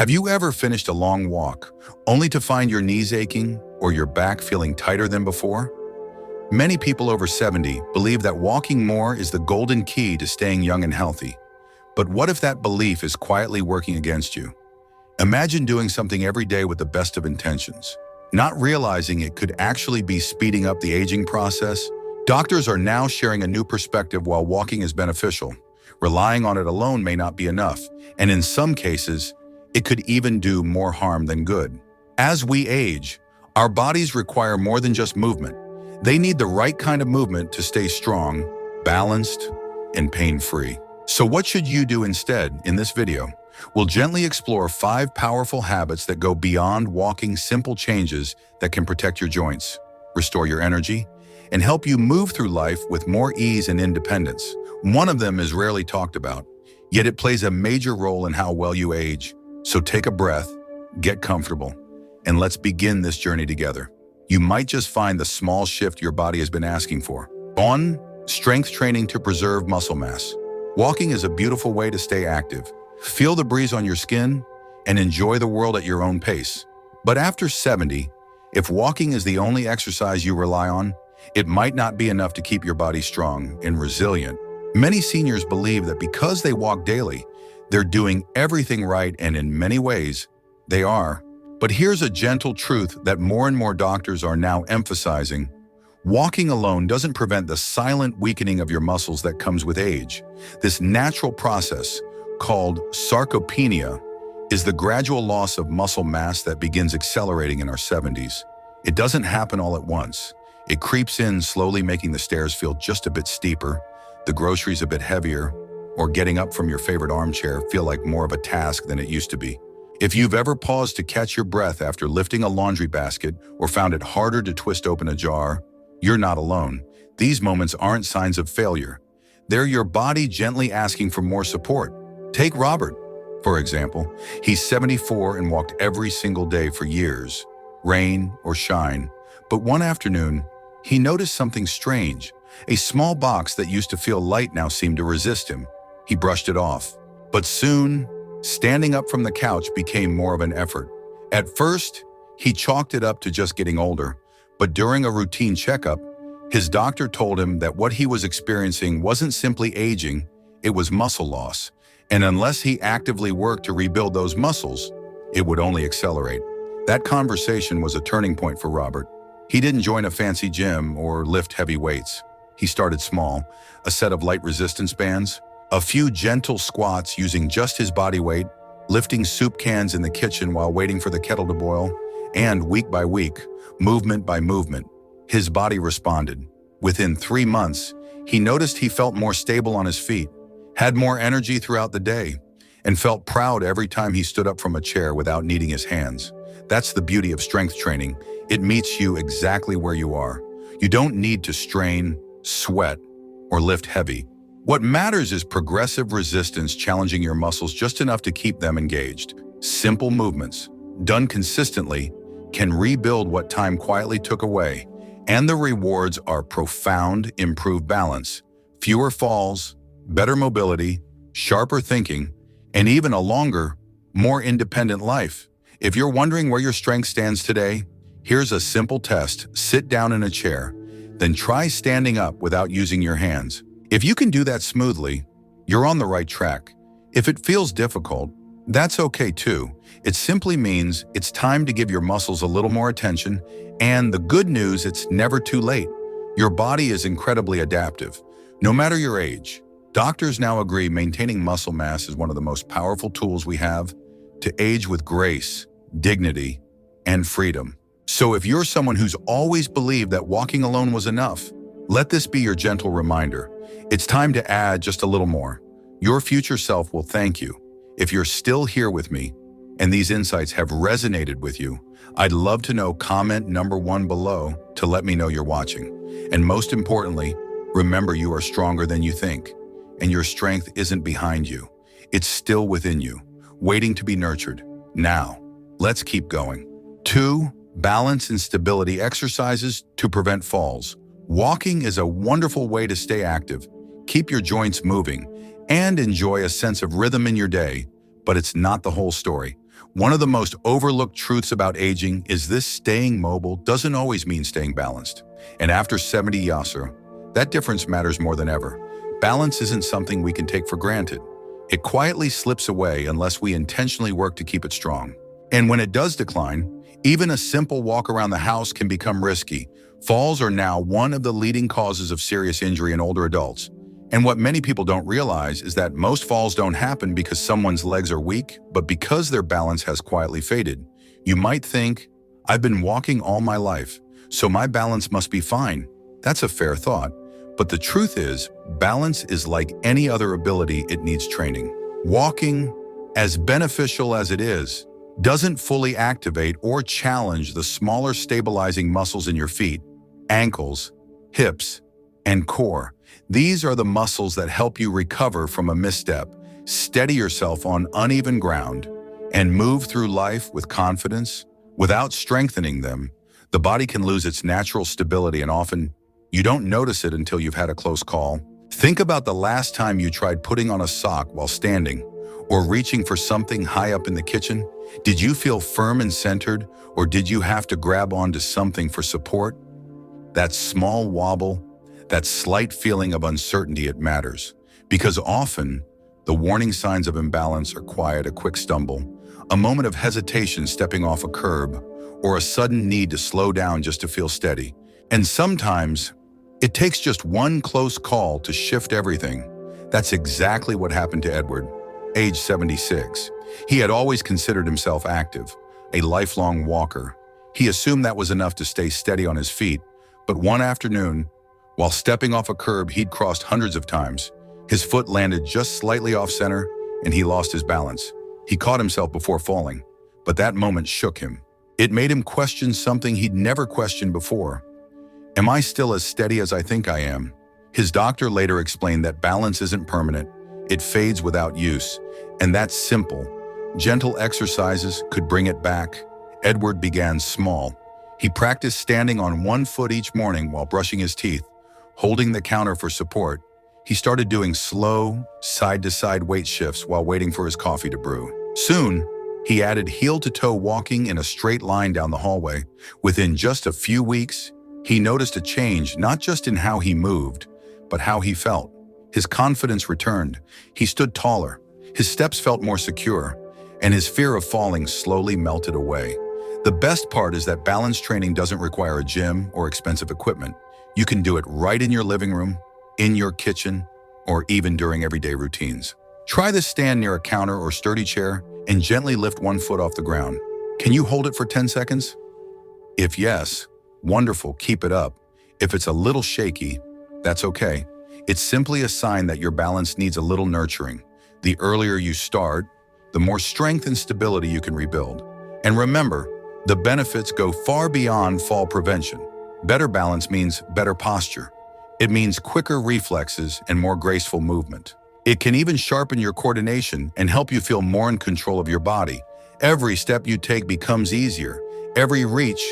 Have you ever finished a long walk, only to find your knees aching or your back feeling tighter than before? Many people over 70 believe that walking more is the golden key to staying young and healthy. But what if that belief is quietly working against you? Imagine doing something every day with the best of intentions, not realizing it could actually be speeding up the aging process. Doctors are now sharing a new perspective. While walking is beneficial, relying on it alone may not be enough, and in some cases, it could even do more harm than good. As we age, our bodies require more than just movement. They need the right kind of movement to stay strong, balanced, and pain-free. So what should you do instead? In this video, we'll gently explore 5 powerful habits that go beyond walking, simple changes that can protect your joints, restore your energy, and help you move through life with more ease and independence. One of them is rarely talked about, yet it plays a major role in how well you age. So take a breath, get comfortable, and let's begin this journey together. You might just find the small shift your body has been asking for. 1. Strength training to preserve muscle mass. Walking is a beautiful way to stay active. Feel the breeze on your skin and enjoy the world at your own pace. But after 70, if walking is the only exercise you rely on, it might not be enough to keep your body strong and resilient. Many seniors believe that because they walk daily, they're doing everything right, and in many ways, they are. But here's a gentle truth that more and more doctors are now emphasizing. Walking alone doesn't prevent the silent weakening of your muscles that comes with age. This natural process, called sarcopenia, is the gradual loss of muscle mass that begins accelerating in our 70s. It doesn't happen all at once. It creeps in slowly, making the stairs feel just a bit steeper, the groceries a bit heavier, or getting up from your favorite armchair feel like more of a task than it used to be. If you've ever paused to catch your breath after lifting a laundry basket or found it harder to twist open a jar, you're not alone. These moments aren't signs of failure. They're your body gently asking for more support. Take Robert, for example. He's 74 and walked every single day for years, rain or shine. But one afternoon, he noticed something strange. A small box that used to feel light now seemed to resist him. He brushed it off. But soon, standing up from the couch became more of an effort. At first, he chalked it up to just getting older. But during a routine checkup, his doctor told him that what he was experiencing wasn't simply aging, it was muscle loss. And unless he actively worked to rebuild those muscles, it would only accelerate. That conversation was a turning point for Robert. He didn't join a fancy gym or lift heavy weights. He started small, a set of light resistance bands, a few gentle squats using just his body weight, lifting soup cans in the kitchen while waiting for the kettle to boil, and week by week, movement by movement, his body responded. Within 3 months, he noticed he felt more stable on his feet, had more energy throughout the day, and felt proud every time he stood up from a chair without needing his hands. That's the beauty of strength training. It meets you exactly where you are. You don't need to strain, sweat, or lift heavy. What matters is progressive resistance, challenging your muscles just enough to keep them engaged. Simple movements, done consistently, can rebuild what time quietly took away. And the rewards are profound: improved balance, fewer falls, better mobility, sharper thinking, and even a longer, more independent life. If you're wondering where your strength stands today, here's a simple test. Sit down in a chair, then try standing up without using your hands. If you can do that smoothly, you're on the right track. If it feels difficult, that's okay too. It simply means it's time to give your muscles a little more attention. And the good news, it's never too late. Your body is incredibly adaptive. No matter your age, doctors now agree maintaining muscle mass is one of the most powerful tools we have to age with grace, dignity, and freedom. So if you're someone who's always believed that walking alone was enough, let this be your gentle reminder. It's time to add just a little more. Your future self will thank you. If you're still here with me and these insights have resonated with you, I'd love to know. Comment number 1 below to let me know you're watching. And most importantly, remember, you are stronger than you think, and your strength isn't behind you. It's still within you, waiting to be nurtured. Now, let's keep going. 2. Balance and stability exercises to prevent falls. Walking is a wonderful way to stay active, keep your joints moving, and enjoy a sense of rhythm in your day, but it's not the whole story. One of the most overlooked truths about aging is this: staying mobile doesn't always mean staying balanced. And after 70 Yasser, that difference matters more than ever. Balance isn't something we can take for granted. It quietly slips away unless we intentionally work to keep it strong. And when it does decline, even a simple walk around the house can become risky. Falls are now one of the leading causes of serious injury in older adults. And what many people don't realize is that most falls don't happen because someone's legs are weak, but because their balance has quietly faded. You might think, I've been walking all my life, so my balance must be fine. That's a fair thought. But the truth is, balance is like any other ability, it needs training. Walking, as beneficial as it is, doesn't fully activate or challenge the smaller stabilizing muscles in your feet, ankles, hips, and core. These are the muscles that help you recover from a misstep, steady yourself on uneven ground, and move through life with confidence. Without strengthening them, the body can lose its natural stability, and often you don't notice it until you've had a close call. Think about the last time you tried putting on a sock while standing, or reaching for something high up in the kitchen. Did you feel firm and centered, or did you have to grab onto something for support? That small wobble, that slight feeling of uncertainty, it matters. Because often, the warning signs of imbalance are quiet: a quick stumble, a moment of hesitation stepping off a curb, or a sudden need to slow down just to feel steady. And sometimes, it takes just one close call to shift everything. That's exactly what happened to Edward, age 76. He had always considered himself active, a lifelong walker. He assumed that was enough to stay steady on his feet. But one afternoon, while stepping off a curb he'd crossed hundreds of times, his foot landed just slightly off center and he lost his balance. He caught himself before falling, but that moment shook him. It made him question something he'd never questioned before. Am I still as steady as I think I am? His doctor later explained that balance isn't permanent. It fades without use. And that's simple. Gentle exercises could bring it back. Edward began small. He practiced standing on one foot each morning while brushing his teeth, holding the counter for support. He started doing slow, side-to-side weight shifts while waiting for his coffee to brew. Soon, he added heel-to-toe walking in a straight line down the hallway. Within just a few weeks, he noticed a change not just in how he moved, but how he felt. His confidence returned. He stood taller. His steps felt more secure, and his fear of falling slowly melted away. The best part is that balance training doesn't require a gym or expensive equipment. You can do it right in your living room, in your kitchen, or even during everyday routines. Try this: stand near a counter or sturdy chair and gently lift one foot off the ground. Can you hold it for 10 seconds? If yes, wonderful, keep it up. If it's a little shaky, that's okay. It's simply a sign that your balance needs a little nurturing. The earlier you start, the more strength and stability you can rebuild. And remember, the benefits go far beyond fall prevention. Better balance means better posture. It means quicker reflexes and more graceful movement. It can even sharpen your coordination and help you feel more in control of your body. Every step you take becomes easier. Every reach,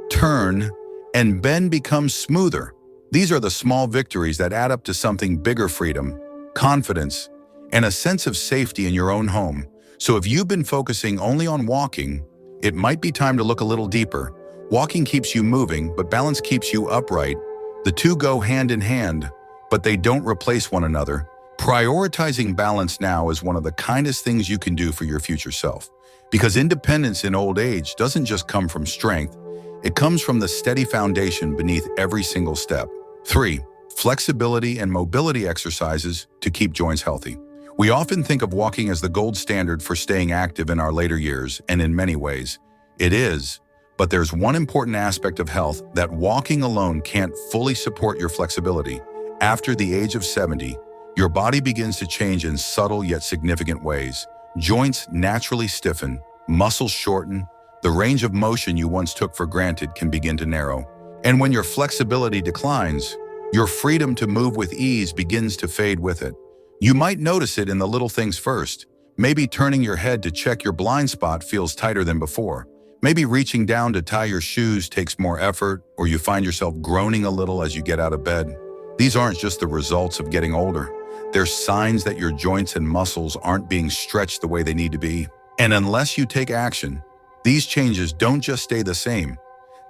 turn, and bend becomes smoother. These are the small victories that add up to something bigger: freedom, confidence, and a sense of safety in your own home. So if you've been focusing only on walking, it might be time to look a little deeper. Walking keeps you moving, but balance keeps you upright. The two go hand in hand, but they don't replace one another. Prioritizing balance now is one of the kindest things you can do for your future self. Because independence in old age doesn't just come from strength, it comes from the steady foundation beneath every single step. 3. Flexibility and mobility exercises to keep joints healthy. We often think of walking as the gold standard for staying active in our later years, and in many ways, it is. But there's one important aspect of health that walking alone can't fully support: your flexibility. After the age of 70, your body begins to change in subtle yet significant ways. Joints naturally stiffen, muscles shorten, the range of motion you once took for granted can begin to narrow. And when your flexibility declines, your freedom to move with ease begins to fade with it. You might notice it in the little things first. Maybe turning your head to check your blind spot feels tighter than before. Maybe reaching down to tie your shoes takes more effort, or you find yourself groaning a little as you get out of bed. These aren't just the results of getting older. They're signs that your joints and muscles aren't being stretched the way they need to be. And unless you take action, these changes don't just stay the same,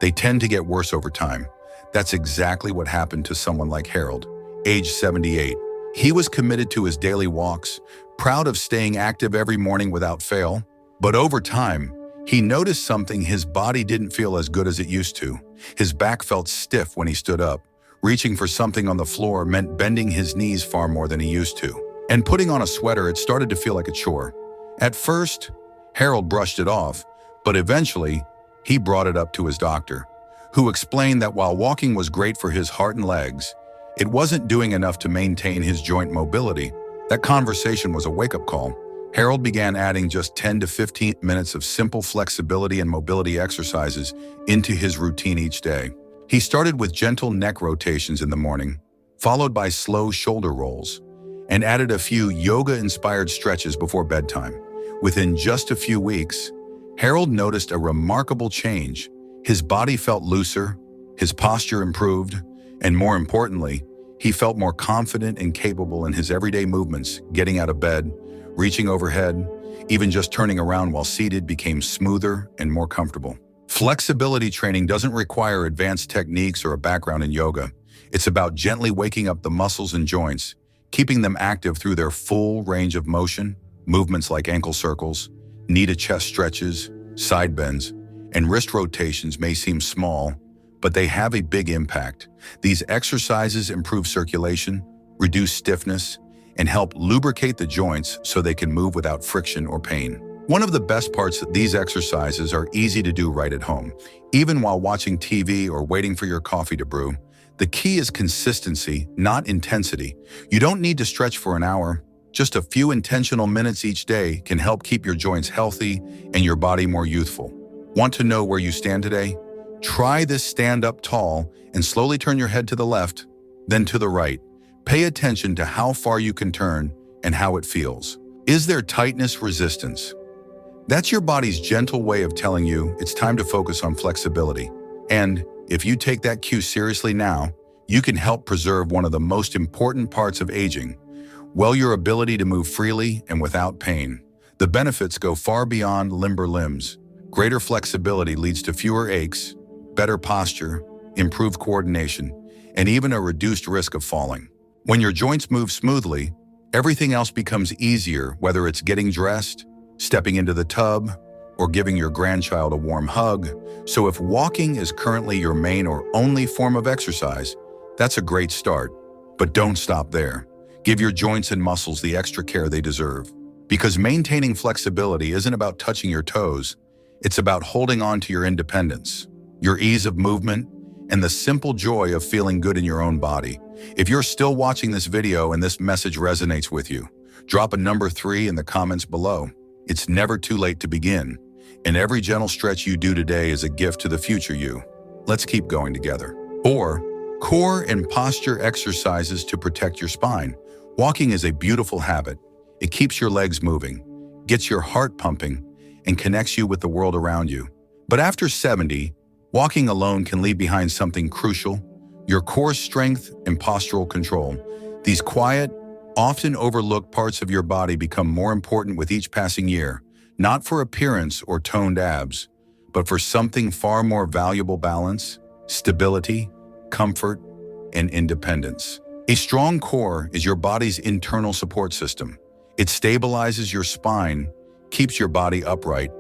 they tend to get worse over time. That's exactly what happened to someone like Harold, age 78. He was committed to his daily walks, proud of staying active every morning without fail. But over time, he noticed something: his body didn't feel as good as it used to. His back felt stiff when he stood up. Reaching for something on the floor meant bending his knees far more than he used to. And putting on a sweater, it started to feel like a chore. At first, Harold brushed it off, but eventually, he brought it up to his doctor, who explained that while walking was great for his heart and legs, it wasn't doing enough to maintain his joint mobility. That conversation was a wake-up call. Harold began adding just 10 to 15 minutes of simple flexibility and mobility exercises into his routine each day. He started with gentle neck rotations in the morning, followed by slow shoulder rolls, and added a few yoga-inspired stretches before bedtime. Within just a few weeks, Harold noticed a remarkable change. His body felt looser, his posture improved, and more importantly, he felt more confident and capable in his everyday movements. Getting out of bed, reaching overhead, even just turning around while seated became smoother and more comfortable. Flexibility training doesn't require advanced techniques or a background in yoga. It's about gently waking up the muscles and joints, keeping them active through their full range of motion. Movements like ankle circles, knee to chest stretches, side bends, and wrist rotations may seem small, but they have a big impact. These exercises improve circulation, reduce stiffness, and help lubricate the joints so they can move without friction or pain. One of the best parts is these exercises are easy to do right at home, even while watching TV or waiting for your coffee to brew. The key is consistency, not intensity. You don't need to stretch for an hour. Just a few intentional minutes each day can help keep your joints healthy and your body more youthful. Want to know where you stand today? Try this: stand up tall and slowly turn your head to the left, then to the right. Pay attention to how far you can turn and how it feels. Is there tightness, resistance? That's your body's gentle way of telling you it's time to focus on flexibility. And if you take that cue seriously now, you can help preserve one of the most important parts of aging: your ability to move freely and without pain. The benefits go far beyond limber limbs. Greater flexibility leads to fewer aches, better posture, improved coordination, and even a reduced risk of falling. When your joints move smoothly, everything else becomes easier, whether it's getting dressed, stepping into the tub, or giving your grandchild a warm hug. So if walking is currently your main or only form of exercise, that's a great start. But don't stop there. Give your joints and muscles the extra care they deserve. Because maintaining flexibility isn't about touching your toes, it's about holding on to your independence, your ease of movement, and the simple joy of feeling good in your own body. If you're still watching this video and this message resonates with you, drop a number 3 in the comments below. It's never too late to begin, and every gentle stretch you do today is a gift to the future you. Let's keep going together. 4. Core and posture exercises to protect your spine. Walking is a beautiful habit. It keeps your legs moving, gets your heart pumping, and connects you with the world around you. But after 70, walking alone can leave behind something crucial: your core strength and postural control. These quiet, often overlooked parts of your body become more important with each passing year, not for appearance or toned abs, but for something far more valuable: balance, stability, comfort, and independence. A strong core is your body's internal support system. It stabilizes your spine, keeps your body upright,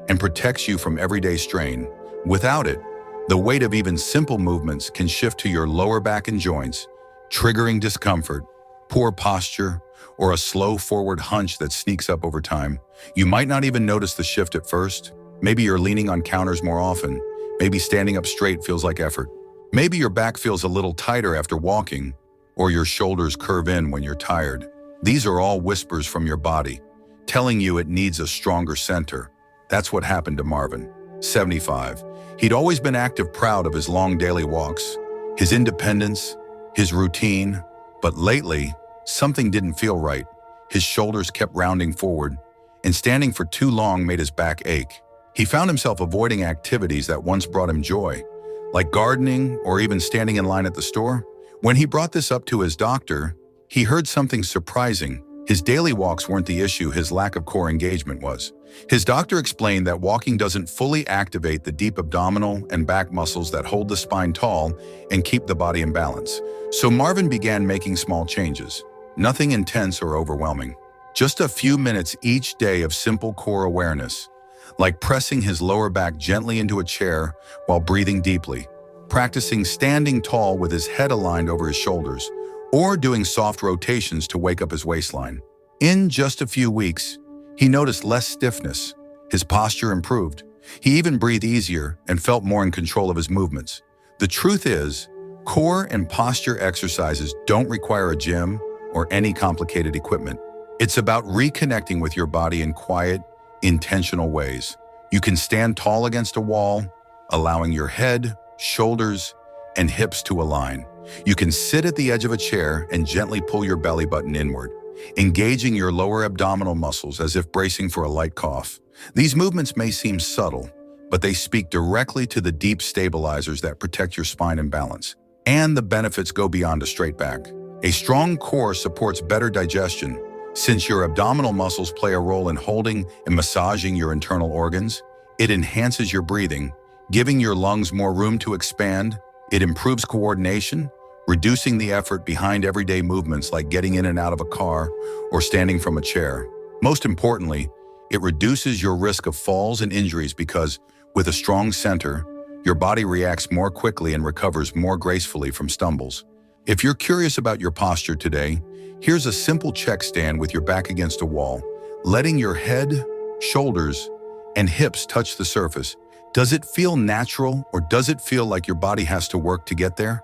and protects you from everyday strain. Without it, the weight of even simple movements can shift to your lower back and joints, triggering discomfort, poor posture, or a slow forward hunch that sneaks up over time. You might not even notice the shift at first. Maybe you're leaning on counters more often. Maybe standing up straight feels like effort. Maybe your back feels a little tighter after walking, or your shoulders curve in when you're tired. These are all whispers from your body, telling you it needs a stronger center. That's what happened to Marvin, 75. He'd always been active, proud of his long daily walks, his independence, his routine. But lately, something didn't feel right. His shoulders kept rounding forward, and standing for too long made his back ache. He found himself avoiding activities that once brought him joy, like gardening or even standing in line at the store. When he brought this up to his doctor, he heard something surprising. His daily walks weren't the issue, his lack of core engagement was. His doctor explained that walking doesn't fully activate the deep abdominal and back muscles that hold the spine tall and keep the body in balance. So Marvin began making small changes. Nothing intense or overwhelming. Just a few minutes each day of simple core awareness, like pressing his lower back gently into a chair while breathing deeply, practicing standing tall with his head aligned over his shoulders, or doing soft rotations to wake up his waistline. In just a few weeks, he noticed less stiffness. His posture improved. He even breathed easier and felt more in control of his movements. The truth is, core and posture exercises don't require a gym or any complicated equipment. It's about reconnecting with your body in quiet, intentional ways. You can stand tall against a wall, allowing your head, shoulders, and hips to align. You can sit at the edge of a chair and gently pull your belly button inward, engaging your lower abdominal muscles as if bracing for a light cough. These movements may seem subtle, but they speak directly to the deep stabilizers that protect your spine and balance. And the benefits go beyond a straight back. A strong core supports better digestion, since your abdominal muscles play a role in holding and massaging your internal organs. It enhances your breathing, giving your lungs more room to expand. It improves coordination, reducing the effort behind everyday movements like getting in and out of a car or standing from a chair. Most importantly, it reduces your risk of falls and injuries because, with a strong center, your body reacts more quickly and recovers more gracefully from stumbles. If you're curious about your posture today, here's a simple check stand with your back against a wall, letting your head, shoulders, and hips touch the surface. Does it feel natural, or does it feel like your body has to work to get there?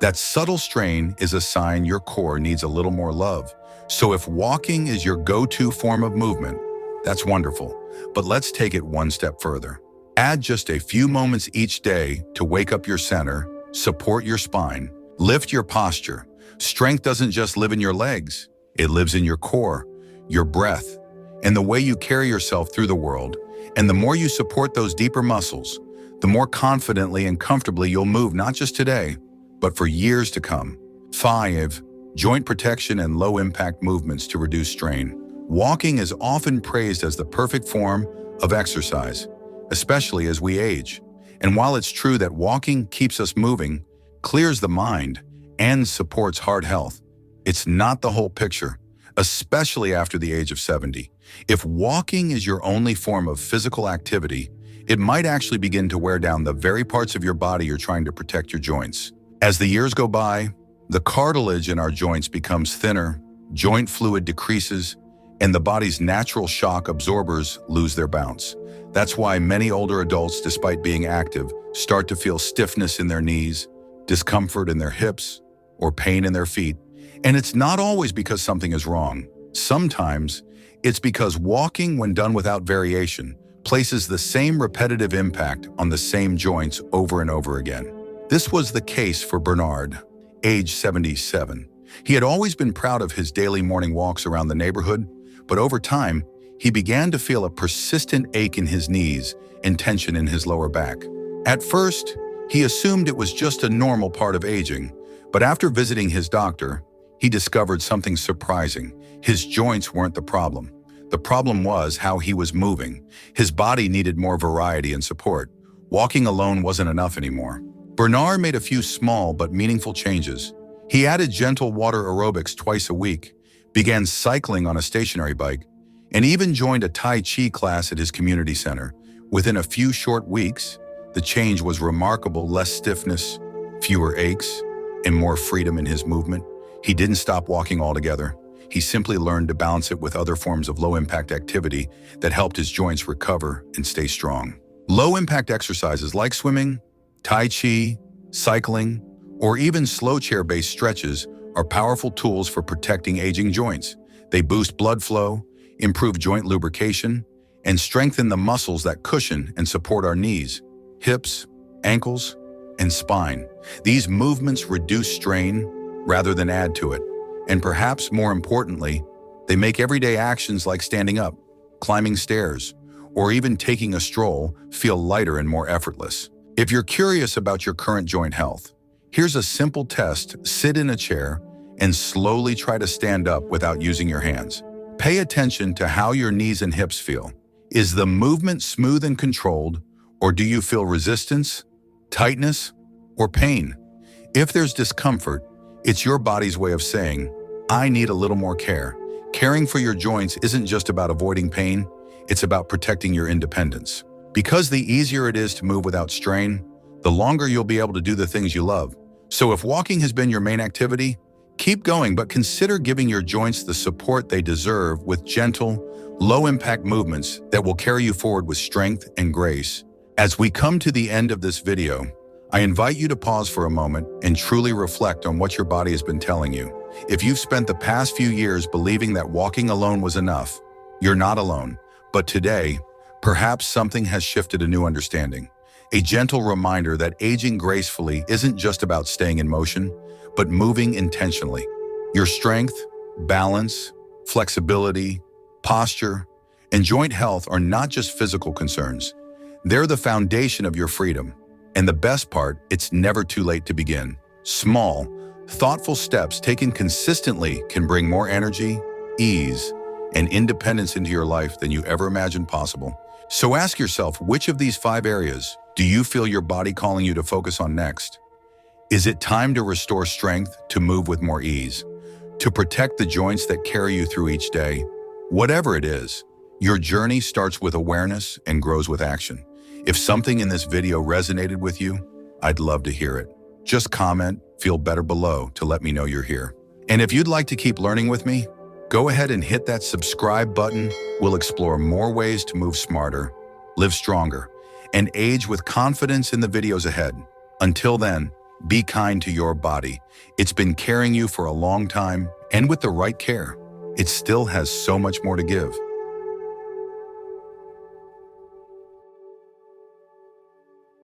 That subtle strain is a sign your core needs a little more love. So if walking is your go-to form of movement, that's wonderful. But let's take it one step further. Add just a few moments each day to wake up your center, support your spine, lift your posture. Strength doesn't just live in your legs. It lives in your core, your breath, and the way you carry yourself through the world. And the more you support those deeper muscles, the more confidently and comfortably you'll move, not just today, but for years to come. 5. Joint protection and low-impact movements to reduce strain. Walking is often praised as the perfect form of exercise, especially as we age. And while it's true that walking keeps us moving, clears the mind, and supports heart health, it's not the whole picture, especially after the age of 70. If walking is your only form of physical activity, it might actually begin to wear down the very parts of your body you're trying to protect your joints. As the years go by, the cartilage in our joints becomes thinner, joint fluid decreases, and the body's natural shock absorbers lose their bounce. That's why many older adults, despite being active, start to feel stiffness in their knees, discomfort in their hips, or pain in their feet. And it's not always because something is wrong. Sometimes it's because walking, when done without variation, places the same repetitive impact on the same joints over and over again. This was the case for Bernard, age 77. He had always been proud of his daily morning walks around the neighborhood, but over time, he began to feel a persistent ache in his knees and tension in his lower back. At first, he assumed it was just a normal part of aging, but after visiting his doctor, he discovered something surprising. His joints weren't the problem. The problem was how he was moving. His body needed more variety and support. Walking alone wasn't enough anymore. Bernard made a few small but meaningful changes. He added gentle water aerobics twice a week, began cycling on a stationary bike, and even joined a Tai Chi class at his community center. Within a few short weeks, the change was remarkable: less stiffness, fewer aches, and more freedom in his movement. He didn't stop walking altogether. He simply learned to balance it with other forms of low-impact activity that helped his joints recover and stay strong. Low-impact exercises like swimming, Tai Chi, cycling, or even slow chair-based stretches are powerful tools for protecting aging joints. They boost blood flow, improve joint lubrication, and strengthen the muscles that cushion and support our knees, hips, ankles, and spine. These movements reduce strain rather than add to it. And perhaps more importantly, they make everyday actions like standing up, climbing stairs, or even taking a stroll feel lighter and more effortless. If you're curious about your current joint health, here's a simple test. Sit in a chair and slowly try to stand up without using your hands. Pay attention to how your knees and hips feel. Is the movement smooth and controlled, or do you feel resistance, tightness, or pain? If there's discomfort, it's your body's way of saying, I need a little more care. Caring for your joints isn't just about avoiding pain, it's about protecting your independence. Because the easier it is to move without strain, the longer you'll be able to do the things you love. So if walking has been your main activity, keep going, but consider giving your joints the support they deserve with gentle, low-impact movements that will carry you forward with strength and grace. As we come to the end of this video, I invite you to pause for a moment and truly reflect on what your body has been telling you. If you've spent the past few years believing that walking alone was enough, you're not alone. But today, perhaps something has shifted, a new understanding. A gentle reminder that aging gracefully isn't just about staying in motion, but moving intentionally. Your strength, balance, flexibility, posture, and joint health are not just physical concerns. They're the foundation of your freedom. And the best part, it's never too late to begin. Small, thoughtful steps taken consistently can bring more energy, ease, and independence into your life than you ever imagined possible. So ask yourself, which of these 5 areas do you feel your body calling you to focus on next? Is it time to restore strength, to move with more ease, to protect the joints that carry you through each day? Whatever it is, your journey starts with awareness and grows with action. If something in this video resonated with you, I'd love to hear it. Just comment, feel better below to let me know you're here. And if you'd like to keep learning with me, go ahead and hit that subscribe button. We'll explore more ways to move smarter, live stronger, and age with confidence in the videos ahead. Until then, be kind to your body. It's been carrying you for a long time, and with the right care, it still has so much more to give.